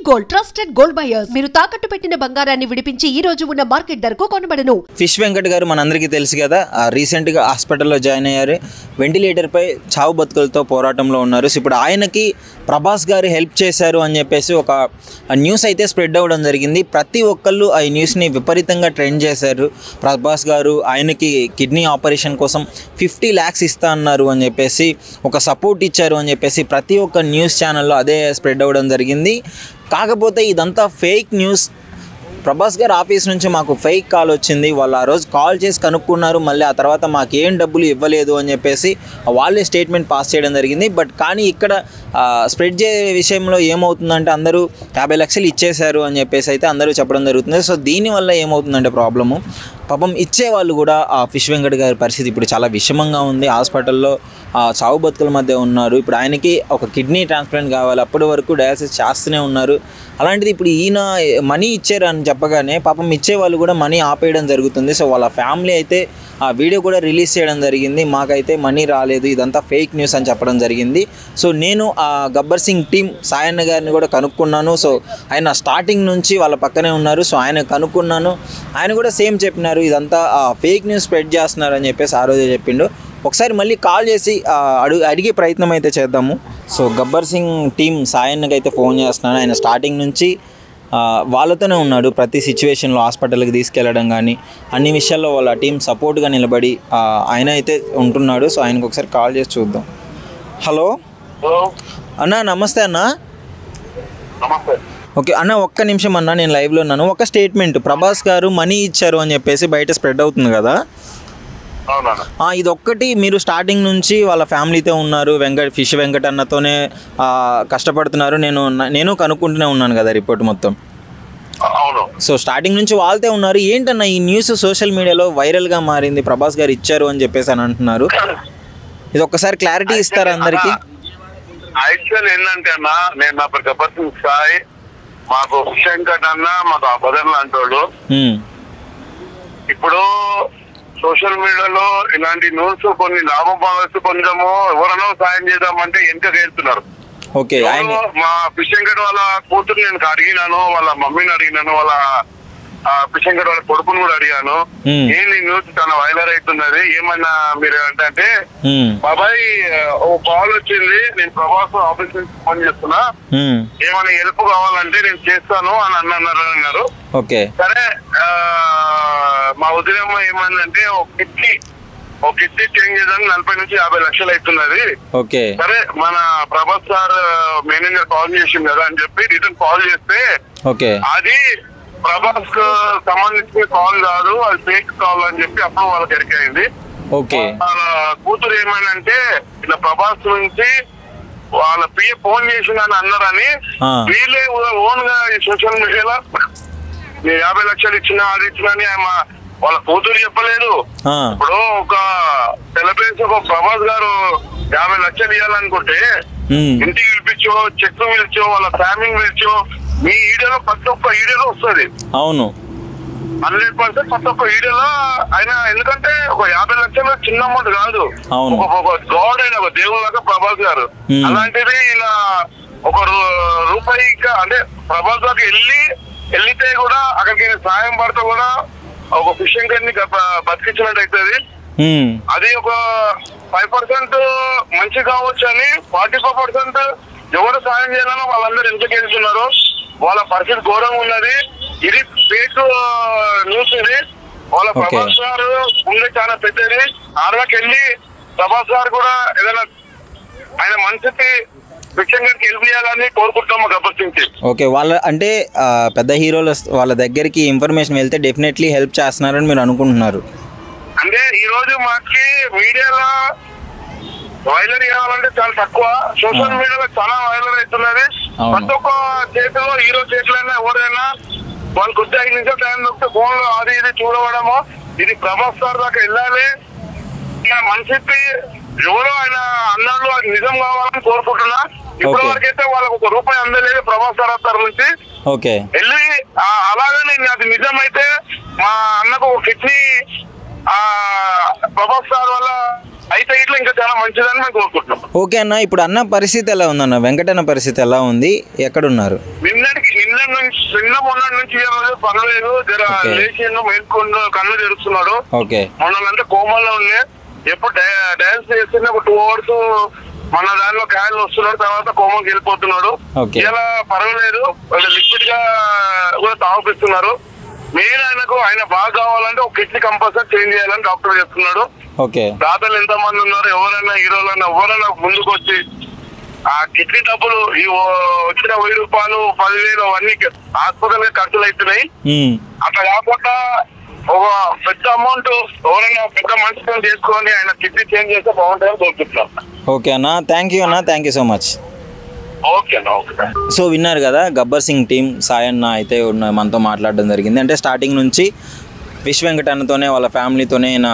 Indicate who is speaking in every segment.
Speaker 1: Gold trusted gold buyers మీరు తాకట్టు పెట్టిన బంగారాన్ని విడిపించి ఈ రోజు ఉన్న మార్కెట్ ధరకు కొనబడను.
Speaker 2: ఫిష్ వెంకట్ గారు మనందరికీ తెలుసు కదా, రీసెంట్ గా హాస్పిటల్లో జాయిన్ అయ్యారు. వెంటిలేటర్ పై చావు బతుకులతో పోరాటంలో ఉన్నారు. ఇప్పుడు ఆయనకి ప్రభాస్ గారు హెల్ప్ చేశారు అని చెప్పేసి ఒక న్యూస్ అయితే స్ప్రెడ్ అవ్వడం జరిగింది. ప్రతి ఒక్కళ్ళు ఆ న్యూస్ని విపరీతంగా ట్రెండ్ చేశారు. ప్రభాస్ గారు ఆయనకి కిడ్నీ ఆపరేషన్ కోసం 50 lakhs ఇస్తా అన్నారు అని చెప్పేసి, ఒక సపోర్ట్ ఇచ్చారు అని చెప్పేసి ప్రతి ఒక్క న్యూస్ ఛానల్లో అదే స్ప్రెడ్ అవ్వడం జరిగింది. కాకపోతే ఇదంతా ఫేక్ న్యూస్. ప్రభాస్ గారు ఆఫీస్ నుంచి మాకు ఫేక్ కాల్ వచ్చింది, వాళ్ళు ఆ రోజు కాల్ చేసి కనుక్కున్నారు, మళ్ళీ ఆ తర్వాత మాకేం డబ్బులు ఇవ్వలేదు అని చెప్పేసి వాళ్ళే స్టేట్మెంట్ పాస్ చేయడం జరిగింది. బట్ కానీ ఇక్కడ స్ప్రెడ్ చేసే విషయంలో ఏమవుతుందంటే అందరూ 50 లక్షలు ఇచ్చేశారు అని చెప్పేసి అయితే అందరూ చెప్పడం జరుగుతుంది. సో దీనివల్ల ఏమవుతుందంటే ప్రాబ్లము, పాపం ఇచ్చేవాళ్ళు కూడా ఆ ఫిష్ వెంకట్ గారి పరిస్థితి ఇప్పుడు చాలా విషమంగా ఉంది. హాస్పిటల్లో చావు బతుకుల మధ్య ఉన్నారు. ఇప్పుడు ఆయనకి ఒక కిడ్నీ ట్రాన్స్ప్లాంట్ కావాలి, అప్పటి వరకు డయాలసిస్ చేస్తూనే ఉన్నారు. అలాంటిది ఇప్పుడు ఈయన మనీ ఇచ్చారు అని చెప్పగానే పాపం ఇచ్చేవాళ్ళు కూడా మనీ ఆపేయడం జరుగుతుంది. సో వాళ్ళ ఫ్యామిలీ అయితే ఆ వీడియో కూడా రిలీజ్ చేయడం జరిగింది, మాకైతే మనీ రాలేదు, ఇదంతా ఫేక్ న్యూస్ అని చెప్పడం జరిగింది. సో నేను ఆ గబ్బర్ సింగ్ టీమ్ సాయన్న గారిని కూడా కనుక్కున్నాను. సో ఆయన స్టార్టింగ్ నుంచి వాళ్ళ పక్కనే ఉన్నారు. సో ఆయన కనుక్కున్నాను, ఆయన కూడా సేమ్ చెప్పినారు, ఇదంతా ఫేక్ న్యూస్ స్ప్రెడ్ చేస్తున్నారు అని చెప్పేసి ఆ రోజే చెప్పిండు. ఒకసారి మళ్ళీ కాల్ చేసి అడిగే ప్రయత్నం అయితే చేద్దాము. సో గబ్బర్ సింగ్ టీమ్ సాయన్నకి అయితే ఫోన్ చేస్తున్నాను. ఆయన స్టార్టింగ్ నుంచి వాళ్ళతోనే ఉన్నాడు, ప్రతి సిచ్యువేషన్లో హాస్పిటల్కి తీసుకెళ్ళడం కానీ అన్ని విషయాల్లో వాళ్ళ టీం సపోర్ట్గా నిలబడి ఆయన అయితే ఉంటున్నాడు. సో ఆయనకు ఒకసారి కాల్ చేసి చూద్దాం. హలో అన్న, నమస్తే అన్న. ఓకే అన్న, ఒక్క నిమిషం అన్న, నేను లైవ్లో ఉన్నాను. ఒక స్టేట్మెంట్, ప్రభాస్ గారు మనీ ఇచ్చారు అని చెప్పేసి బయట స్ప్రెడ్ అవుతుంది కదా, ఇది ఒక్కటి మీరు స్టార్టింగ్ నుంచి వాళ్ళ ఫ్యామిలీతో ఉన్నారు, ఫిష్ వెంకట్ అన్నతోనే కష్టపడుతున్నారు, నేను కనుక్కుంటూనే ఉన్నాను కదా రిపోర్ట్ మొత్తం. సో స్టార్టింగ్ నుంచి వాళ్ళతో ఉన్నారు. ఏంటన్నా ఈ న్యూస్ సోషల్ మీడియాలో వైరల్గా మారింది, ప్రభాస్ గారు ఇచ్చారు అని చెప్పేసి అని అంటున్నారు. ఇది ఒక్కసారి క్లారిటీ ఇస్తారా అందరికి?
Speaker 3: యాక్చువల్ ఏంటంటే అన్న, నేను నా గబ్బర్ సింగ్ సాయి, మాకు ఫిష్ వెంకట్ అన్న మాకు ఆ బదర్ లాంటోళ్ళు. ఇప్పుడు సోషల్ మీడియాలో ఇలాంటి న్యూస్ కొన్ని లాభం భావిస్తూ కొంచెము ఎవరైనా సాయం చేద్దామంటే వెనక వెళ్తున్నారు. మా ఫిష్ వెంకట్ వాళ్ళ కూతురు నేను అడిగినాను, వాళ్ళ మమ్మీని అడిగినాను, వాళ్ళ ఫిష్ వెంకట్ వాళ్ళ కొడుకుని కూడా అడిగాను. ఏంది న్యూస్ చాలా వైరల్ అవుతున్నది, ఏమన్నా మీరు అంటే బాబాయ్ ఓ కాల్ వచ్చింది, నేను ప్రభాస్ ఆఫీస్ నుంచి ఫోన్ చేస్తున్నా, ఏమైనా హెల్ప్ కావాలంటే నేను చేస్తాను అని అన్నారు. సరే, మా ఉదయం ఏమైందంటే ఒక కిడ్నీ చేంజ్ చేయడానికి 40 నుంచి 50 లక్షలు అవుతున్నది. సరే, మన ప్రభాస్ సార్ మేనేజర్ కాల్ చేసింది కదా అని చెప్పి రిటర్న్ కాల్ చేస్తే అది ప్రభాస్ కు సంబంధించిన కాల్ కాదు, అది ఫేక్ కాల్ అని చెప్పి అప్పుడు వాళ్ళకి ఎరికైంది. వాళ్ళ కూతురు ఏమైందంటే ఇలా ప్రభాస్ నుంచి వాళ్ళ పిఏ ఫోన్ చేసిందని అన్నారని వీళ్ళే ఓన్ గా సోషల్ మీడియాలో నేను 50 లక్షలు ఇచ్చినా అది ఇచ్చినా అని వాళ్ళ కూతురు చెప్పలేదు. ఇప్పుడు ఒక సెలబ్రేషన్ ఒక ప్రభాస్ గారు 50 లక్షలు ఇవ్వాలనుకుంటే ఇంటికి పిలిపించో, చెక్ పిలిచో, వాళ్ళ ఫ్యామిలీ పిలిచో, మీ ఈడియోలో ప్రతి ఒక్క ఈడియోలో వస్తుంది. అవును, 100% ప్రతి ఒక్క ఈడియోలో ఆయన. ఎందుకంటే ఒక 50 లక్షలు చిన్న అమౌంట్ కాదు, ఒక గాడ్ అయిన ఒక దేవుడు లాగా ప్రభాస్ గారు. అలాంటిది ఇలా ఒక రూపాయి అంటే ప్రభాస్ గారికి వెళ్ళితే కూడా అక్కడికి సాయం పడితే కూడా ఒక ఫిష్ వెంకట్ ని బతికించినట్టు అవుతుంది. అది ఒక 5% మంచి కావచ్చు అని 45% ఎవరు సాయం చేయాలనో వాళ్ళందరూ ఎందుకు వెళ్తున్నారు, వాళ్ళ పరిస్థితి ఘోరంగా ఉన్నది. ఇది ఫేక్ న్యూస్. ఇది వాళ్ళ ప్రభాస్ గారు ముందే చాలా పెద్దది, ఆడకి వెళ్ళి ప్రభాస్ గారు కూడా ఏదైనా ఆయన మనసుకి హెల్ప్ చేయాలని కోరుకుంటాము గబ్బర్ సింగ్.
Speaker 2: ఓకే, వాళ్ళ అంటే పెద్ద హీరోలు వాళ్ళ దగ్గరికి ఇన్ఫర్మేషన్ వెళ్తే డెఫినెట్లీ హెల్ప్ చేస్తున్నారని మీరు అనుకుంటున్నారు?
Speaker 3: అంటే ఈ రోజు మాకి మీడియాలో వైరల్ కావాలంటే చాలా తక్కువ, సోషల్ మీడియాలో చాలా వైరల్ అవుతున్నది. ప్రతి ఒక్క చేతిలో హీరో చేతులైనా ఎవరైనా వాళ్ళకి 5 నిమిషాలు టైం దొరికితే ఫోన్ లో అది ఇది చూడవడము. ఇది ప్రభాస్ సార్ దాకా వెళ్ళాలి, మనిషికి ఎవరో ఆయన అన్నాడు అది నిజం కావాలని కోరుకుంటున్నా. ఇప్పటి వరకైతే వాళ్ళకి ఒక రూపాయి అందలేదు ప్రభాస్ సార్ నుంచి. వెళ్ళి అలాగే నేను అది నిజమైతే మా అన్నకు ఒక కిడ్నీ ప్రభాస్ సార్ వల్ల అయితే ఇట్లా ఇంకా చాలా మంచిదని మేము కోరుకుంటున్నాం.
Speaker 2: ఓకే అన్న, ఇప్పుడు అన్న పరిస్థితి ఎలా ఉందన్న? వెంకటన్న పరిస్థితి ఎలా ఉంది? ఎక్కడున్నారు?
Speaker 3: నిన్న మొన్న నుంచి పర్వాలేదు, జర లేచి మేల్కొని కళ్ళు తెరుస్తున్నాడు. మొన్నంతా కోమాలో ఉండే, ఎప్పుడు డాన్స్ చేస్తున్నా ఒక 2 hours మన దానిలో కాయలు వస్తున్నాడు, తర్వాత కోమకి వెళ్ళిపోతున్నాడు. ఇలా పర్వాలేదు, లిక్విడ్ గా కూడా తాగిపిస్తున్నారు. మెయిన్ ఆయన బాగా కావాలంటే ఒక కిడ్నీ కంపల్సరీ చేంజ్ చేయాలని డాక్టర్ చెప్తున్నాడు. దాతలు ఎంత మంది ఉన్నారు, ఎవరైనా హీరోలైనా ఎవరైనా ముందుకు వచ్చి ఆ కిడ్నీ డబ్బులు ఈ వచ్చిన 1000 రూపాయలు 10,000 అవన్నీ హాస్పిటల్ గా ఖర్చులు అవుతున్నాయి. అట్లా కాకుండా ఒక పెద్ద అమౌంట్ ఎవరైనా పెద్ద మనిషితో చేసుకొని ఆయన కిడ్నీ చేంజ్ చేస్తే బాగుంటుందని కోరుకుంటున్నాం.
Speaker 2: ఓకే అన్న, థ్యాంక్ యూ అన్న, thank you so much. So విన్నారు కదా, గబ్బర్ సింగ్ టీం సాయన్న అయితే మనతో మాట్లాడడం జరిగింది. అంటే స్టార్టింగ్ నుంచి విశ్వ వెంకటన్నతోనే వాళ్ళ ఫ్యామిలీతోనే ఆయన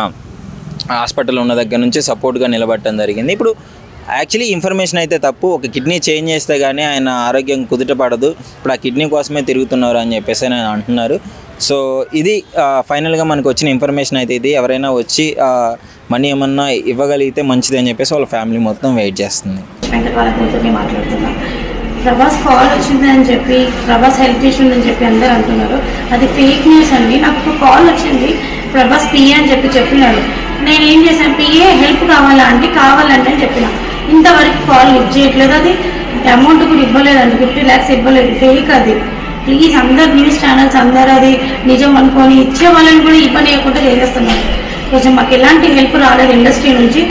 Speaker 2: హాస్పిటల్ ఉన్న దగ్గర నుంచి సపోర్ట్గా నిలబడటం జరిగింది. ఇప్పుడు యాక్చువల్లీ ఇన్ఫర్మేషన్ అయితే తప్పు, ఒక కిడ్నీ చేంజ్ చేస్తే కానీ ఆయన ఆరోగ్యం కుదుట పడదు, ఇప్పుడు ఆ కిడ్నీ కోసమే తిరుగుతున్నారు అని చెప్పేసి ఆయన అంటున్నారు. సో ఇది ఫైనల్గా మనకు వచ్చిన ఇన్ఫర్మేషన్ అయితే ఇది. ఎవరైనా వచ్చి మనీ ఏమన్నా ఇవ్వగలిగితే మంచిది అని చెప్పేసి వాళ్ళ ఫ్యామిలీ మొత్తం వెయిట్ చేస్తుంది.
Speaker 4: ప్రభాస్ కాల్ వచ్చిందని చెప్పి, ప్రభాస్ హెల్ప్ చేసిందని చెప్పి అందరూ అంటున్నారు. అది ఫేక్ న్యూస్ అండి. నాకు ఒక కాల్ వచ్చింది, ప్రభాస్ పిఏ అని చెప్పినాడు. నేను ఏం చేశాను, పిఏ హెల్ప్ కావాలా అంటే కావాలంటే అని చెప్పిన. ఇంతవరకు కాల్ లిఫ్ట్ చేయట్లేదు. అది అమౌంట్ కూడా ఇవ్వలేదండి, 50 lakhs ఇవ్వలేదు, ఫేక్ అది. ప్లీజ్ అందరు న్యూస్ ఛానల్స్ అందరూ అది నిజం అనుకొని ఇచ్చే వాళ్ళని కూడా ఇవ్వలేకుండా చేసేస్తున్నారు. కొంచెం మాకు ఎలాంటి హెల్ప్ రాలేదు ఇండస్ట్రీ నుంచి.